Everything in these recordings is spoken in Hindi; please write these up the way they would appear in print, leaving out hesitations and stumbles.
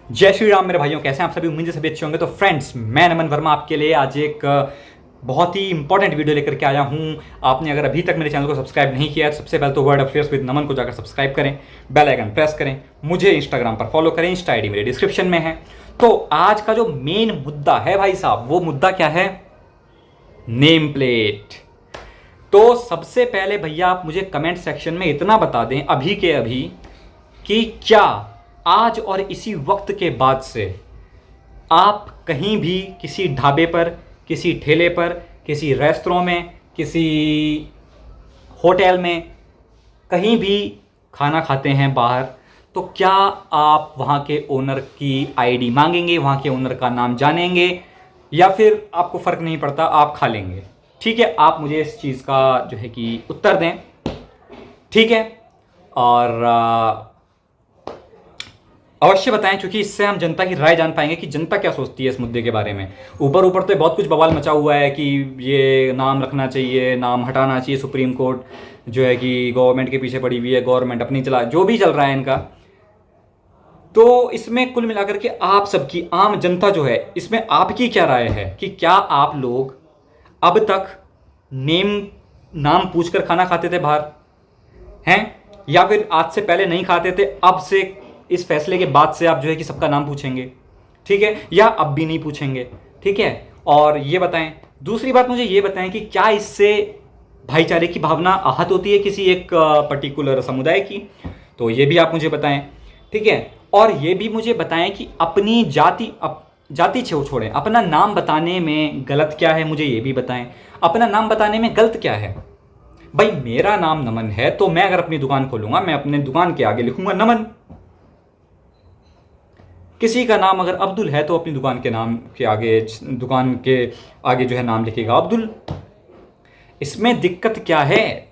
जय श्री राम मेरे भाइयों, कैसे हैं आप सभी। उम्मीद है सभी अच्छे होंगे। तो फ्रेंड्स, मैं नमन वर्मा आपके लिए आज एक बहुत ही इंपॉर्टेंट वीडियो लेकर के आया हूं। आपने अगर अभी तक मेरे चैनल को सब्सक्राइब नहीं किया है तो सबसे पहले तो वर्ड अफेयर्स विद नमन को जाकर सब्सक्राइब करें, बेल आइकन प्रेस करें, मुझे इंस्टाग्राम पर फॉलो करें, इंस्टा आईडी मेरे डिस्क्रिप्शन में है। तो आज का जो मेन मुद्दा है भाई साहब, वो मुद्दा क्या है? Name plate. तो सबसे पहले भैया आप मुझे कमेंट सेक्शन में इतना बता दें अभी के अभी कि क्या आज और इसी वक्त के बाद से आप कहीं भी किसी ढाबे पर, किसी ठेले पर, किसी रेस्तरों में, किसी होटल में, कहीं भी खाना खाते हैं बाहर, तो क्या आप वहाँ के ओनर की आईडी मांगेंगे, वहाँ के ओनर का नाम जानेंगे, या फिर आपको फ़र्क नहीं पड़ता, आप खा लेंगे? ठीक है, आप मुझे इस चीज़ का जो है कि उत्तर दें। ठीक है, और अवश्य बताएं, क्योंकि इससे हम जनता की राय जान पाएंगे कि जनता क्या सोचती है इस मुद्दे के बारे में। ऊपर ऊपर तो बहुत कुछ बवाल मचा हुआ है कि ये नाम रखना चाहिए, नाम हटाना चाहिए, सुप्रीम कोर्ट जो है कि गवर्नमेंट के पीछे पड़ी हुई है, गवर्नमेंट अपनी चला, जो भी चल रहा है इनका। तो इसमें कुल मिलाकर के आप सबकी, आम जनता जो है, इसमें आपकी क्या राय है कि क्या आप लोग अब तक नाम पूछकर खाना खाते थे बाहर हैं, या फिर आज से पहले नहीं खाते थे, अब से इस फैसले के बाद से आप जो है कि सबका नाम पूछेंगे? ठीक है, या अब भी नहीं पूछेंगे? ठीक है, और ये बताएं, दूसरी बात मुझे ये बताएं कि क्या इससे भाईचारे की भावना आहत होती है किसी एक पर्टिकुलर समुदाय की? तो ये भी आप मुझे बताएं। ठीक है, और ये भी मुझे बताएं कि अपनी जाति छोड़ें, अपना नाम बताने में गलत क्या है, मुझे ये भी बताएं। अपना नाम बताने में गलत क्या है? भाई मेरा नाम नमन है, तो मैं अगर अपनी दुकान खोलूंगा, मैं अपने दुकान के आगे लिखूंगा नमन। किसी का नाम अगर अब्दुल है तो अपनी दुकान के नाम के आगे, दुकान के आगे जो है नाम लिखेगा अब्दुल। इसमें दिक्कत क्या है?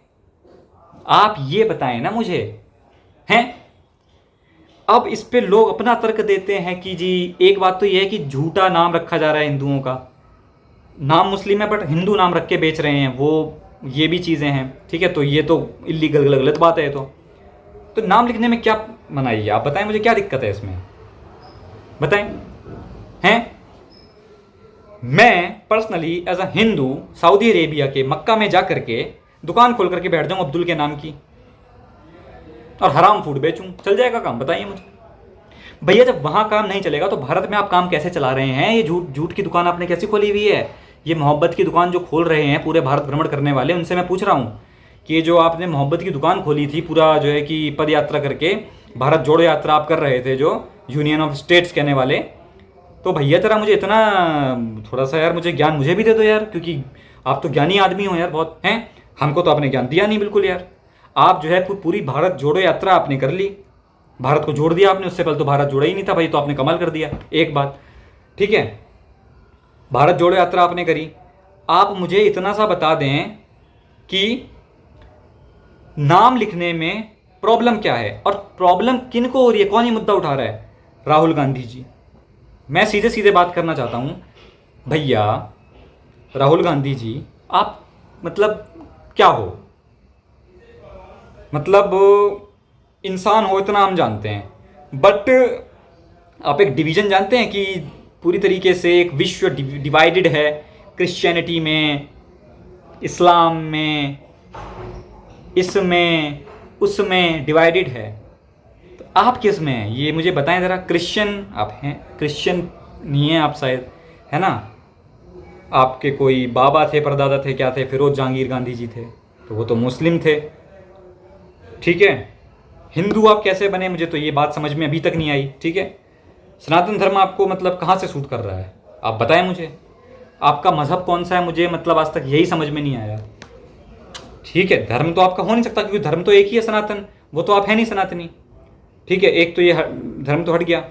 आप ये बताएं ना मुझे। हैं, अब इस पे लोग अपना तर्क देते हैं कि जी एक बात तो ये है कि झूठा नाम रखा जा रहा है हिंदुओं का। नाम मुस्लिम है बट हिंदू नाम रख के बेच रहे हैं, वो ये भी चीज़ें हैं। ठीक है, तो ये तो इलीगल, गलत बात है। तो नाम लिखने में क्या मनाही है? आप बताएं मुझे, क्या दिक्कत है इसमें, बताएं। हैं, मैं personally as a Hindu Saudi Arabia के मक्का में जा करके दुकान खोल करके बैठ जाऊं अब्दुल के नाम की, और हराम फूड बेचूं, चल जाएगा काम? बताइए मुझे भैया। जब वहां काम नहीं चलेगा तो भारत में आप काम कैसे चला रहे हैं? ये झूठ की दुकान आपने कैसे खोली हुई है? ये मोहब्बत की दुकान जो खोल रहे हैं पूरे भारत भ्रमण करने वाले, उनसे मैं पूछ रहा हूँ कि ये जो आपने मोहब्बत की दुकान खोली थी, पूरा जो है कि पद यात्रा करके, भारत जोड़ो यात्रा आप कर रहे थे, जो यूनियन ऑफ स्टेट्स कहने वाले, तो भैया जरा मुझे इतना, थोड़ा सा यार मुझे ज्ञान मुझे भी दे दो यार, क्योंकि आप तो ज्ञानी आदमी हो यार बहुत हैं। हमको तो आपने ज्ञान दिया नहीं बिल्कुल यार। आप जो है पूरी भारत जोड़ो यात्रा आपने कर ली, भारत को जोड़ दिया आपने। उससे पहले तो भारत जोड़ा ही नहीं था भाई, तो आपने कमाल कर दिया एक बात। ठीक है, भारत जोड़ो यात्रा आपने करी। आप मुझे इतना सा बता दें कि नाम लिखने में प्रॉब्लम क्या है, और प्रॉब्लम किन को हो रही है, कौन ये मुद्दा उठा रहा है? राहुल गांधी जी। मैं सीधे सीधे बात करना चाहता हूँ भैया, राहुल गांधी जी, आप मतलब क्या हो? मतलब इंसान हो इतना हम जानते हैं, बट आप एक डिवीज़न जानते हैं कि पूरी तरीके से एक विश्व डिवाइडेड है, क्रिश्चियनिटी में, इस्लाम में, इसमें उसमें डिवाइडेड है। तो आप किस में हैं ये मुझे बताएं ज़रा। क्रिश्चियन आप हैं? क्रिश्चियन नहीं हैं आप शायद, है ना? आपके कोई बाबा थे, परदादा थे, क्या थे? फिरोज जहांगीर गांधी जी थे, तो वो तो मुस्लिम थे। ठीक है, हिंदू आप कैसे बने, मुझे तो ये बात समझ में अभी तक नहीं आई। ठीक है, सनातन धर्म आपको मतलब कहाँ से सूट कर रहा है, आप बताएं मुझे। आपका मज़हब कौन सा है, मुझे मतलब आज तक यही समझ में नहीं आया। ठीक है, धर्म तो आपका हो नहीं सकता, क्योंकि धर्म तो एक ही है, सनातन। वो तो आप है नहीं सनातनी। ठीक है, एक तो ये धर्म तो हट गया,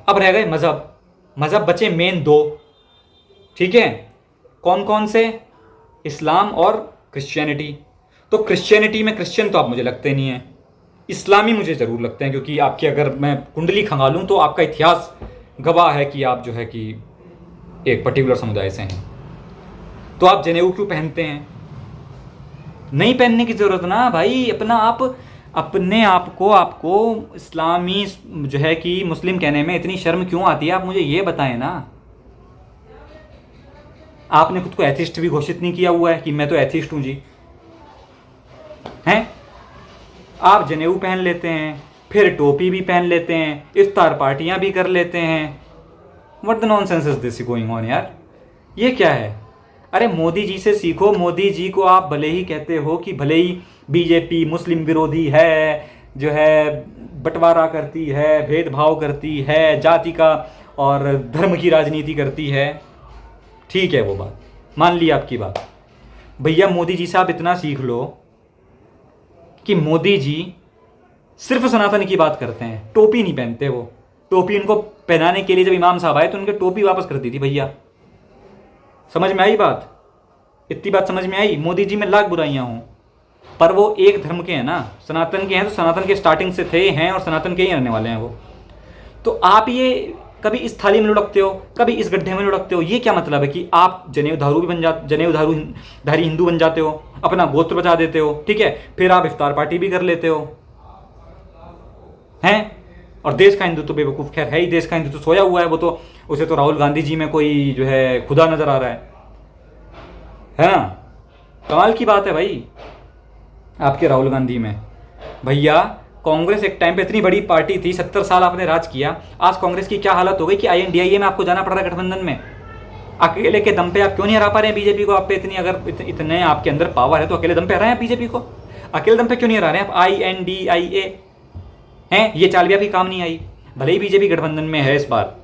अब रह गए मज़हब। मज़हब बचे मेन दो। ठीक है, कौन कौन से? इस्लाम और क्रिश्चियनिटी। तो क्रिश्चियनिटी में क्रिश्चियन तो आप मुझे लगते नहीं हैं, इस्लामी मुझे ज़रूर लगते हैं, क्योंकि आपकी अगर मैं कुंडली खंगालूँ तो आपका इतिहास गवाह है कि आप जो है कि एक पर्टिकुलर समुदाय से हैं। तो आप जनेऊ क्यों पहनते हैं? नहीं पहनने की ज़रूरत ना भाई, अपना आप अपने आप को आपको इस्लामी जो है कि मुस्लिम कहने में इतनी शर्म क्यों आती है? आप मुझे ये बताएं ना। आपने खुद को एथिस्ट भी घोषित नहीं किया हुआ है कि मैं तो एथिस्ट हूं जी, हैं? आप जनेऊ पहन लेते हैं, फिर टोपी भी पहन लेते हैं, इफ्तार पार्टियां भी कर लेते हैं। What the nonsense is this going on यार? ये क्या है? अरे मोदी जी से सीखो। मोदी जी को आप भले ही कहते हो कि भले ही बीजेपी मुस्लिम विरोधी है, जो है बंटवारा करती है, भेदभाव करती है, जाति का और धर्म की राजनीति करती है, ठीक है, वो बात मान ली आपकी बात। भैया मोदी जी से आप इतना सीख लो कि मोदी जी सिर्फ सनातन की बात करते हैं, टोपी नहीं पहनते वो। टोपी उनको पहनाने के लिए जब इमाम साहब आए तो उनके टोपी वापस कर दी थी भैया। समझ में आई बात? इतनी बात समझ में आई? मोदी जी में लाख बुराइयां हों, पर वो एक धर्म के हैं ना, सनातन के हैं, तो सनातन के स्टार्टिंग से थे, हैं और सनातन के ही रहने वाले हैं वो। तो आप ये कभी इस थाली में लुढ़कते हो, कभी इस गड्ढे में लुढ़कते हो। ये क्या मतलब है कि आप जनेऊधारू भी बन जाते, जनेऊधारी हिंदू बन जाते हो, अपना गोत्र बचा देते हो, ठीक है, फिर आप इफ्तार पार्टी भी कर लेते हो, हैं? और देश का हिंदू तो बेवकूफ़, खैर है ही, देश का हिंदू तो सोया हुआ है, वो तो, उसे तो राहुल गांधी जी में कोई जो है खुदा नजर आ रहा है ना? कमाल की बात है भाई आपके राहुल गांधी में। भैया कांग्रेस एक टाइम पे इतनी बड़ी पार्टी थी, 70 साल आपने राज किया। आज कांग्रेस की क्या हालत हो गई कि INDIA में आपको जाना पड़ रहा है गठबंधन में। अकेले के दम पे आप क्यों नहीं हरा पा रहे हैं बीजेपी को? आप पे इतनी अगर इतने आपके अंदर पावर है तो अकेले दम पे हराए हैं बीजेपी को। अकेले दम पे क्यों नहीं हरा रहे हैं आप? INDIA हैं, ये चाल भी आपकी काम नहीं आई। भले ही बीजेपी गठबंधन में है इस बार,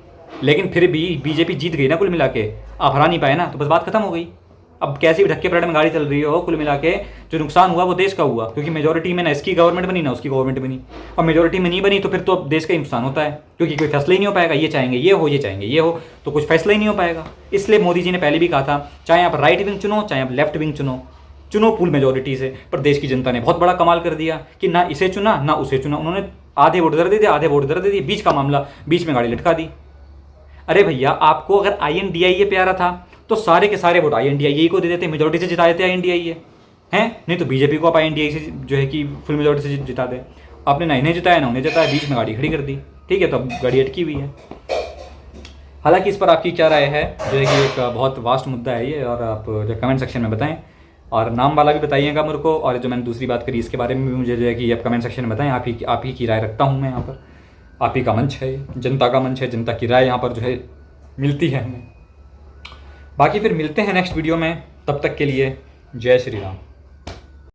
लेकिन फिर भी बीजेपी जीत गई ना कुल मिला के। आप हरा नहीं पाए ना, तो बस बात खत्म हो गई। अब कैसी भी धक्के पलट में गाड़ी चल रही हो, कुल मिला के जो नुकसान हुआ वो देश का हुआ, क्योंकि मेजोरिटी में ना इसकी गवर्नमेंट बनी ना उसकी गवर्नमेंट बनी। और मेजोरिटी में नहीं बनी तो फिर तो देश का ही नुकसान होता है, क्योंकि कोई फैसला ही नहीं हो पाएगा। ये चाहेंगे ये हो, ये चाहेंगे ये हो, तो कुछ फैसला ही नहीं हो पाएगा। इसलिए मोदी जी ने पहले भी कहा था, चाहे आप राइट विंग चुनो चाहे आप लेफ्ट विंग चुनो, चुनो फुल मेजोरिटी से। पर देश की जनता ने बहुत बड़ा कमाल कर दिया कि ना इसे चुना ना उसे चुना। उन्होंने आधे वोट इधर दे दिए, आधे वोट इधर दे दिए, बीच का मामला, बीच में गाड़ी लटका दी। अरे भैया आपको अगर INDIA प्यारा था तो सारे के सारे वोट INDIA को दे देते, मेजोरिटी से जिता देते INDIA, हैं? नहीं तो बीजेपी को आप INDIA से जो है कि फुल मेजोरिटी से जिता दे। आपने ना इन्हें जिताया ना उन्हें जिताया, बीच में गाड़ी खड़ी कर दी, ठीक है, तो अब गाड़ी अटकी हुई है। हालांकि इस पर आपकी क्या राय है, जो है कि एक बहुत वास्ट मुद्दा है ये, और आप जो कमेंट सेक्शन में बताएं, और नाम वाला भी बताइएगा मेरे को। और जो मैंने दूसरी बात करी इसके बारे में भी मुझे जो है कि आप कमेंट सेक्शन में बताएं। आप ही की राय रखता हूँ मैं यहाँ पर। आप ही का मंच है, जनता का मंच है, जनता की राय यहाँ पर जो है मिलती है हमें। बाकी फिर मिलते हैं नेक्स्ट वीडियो में, तब तक के लिए जय श्री राम।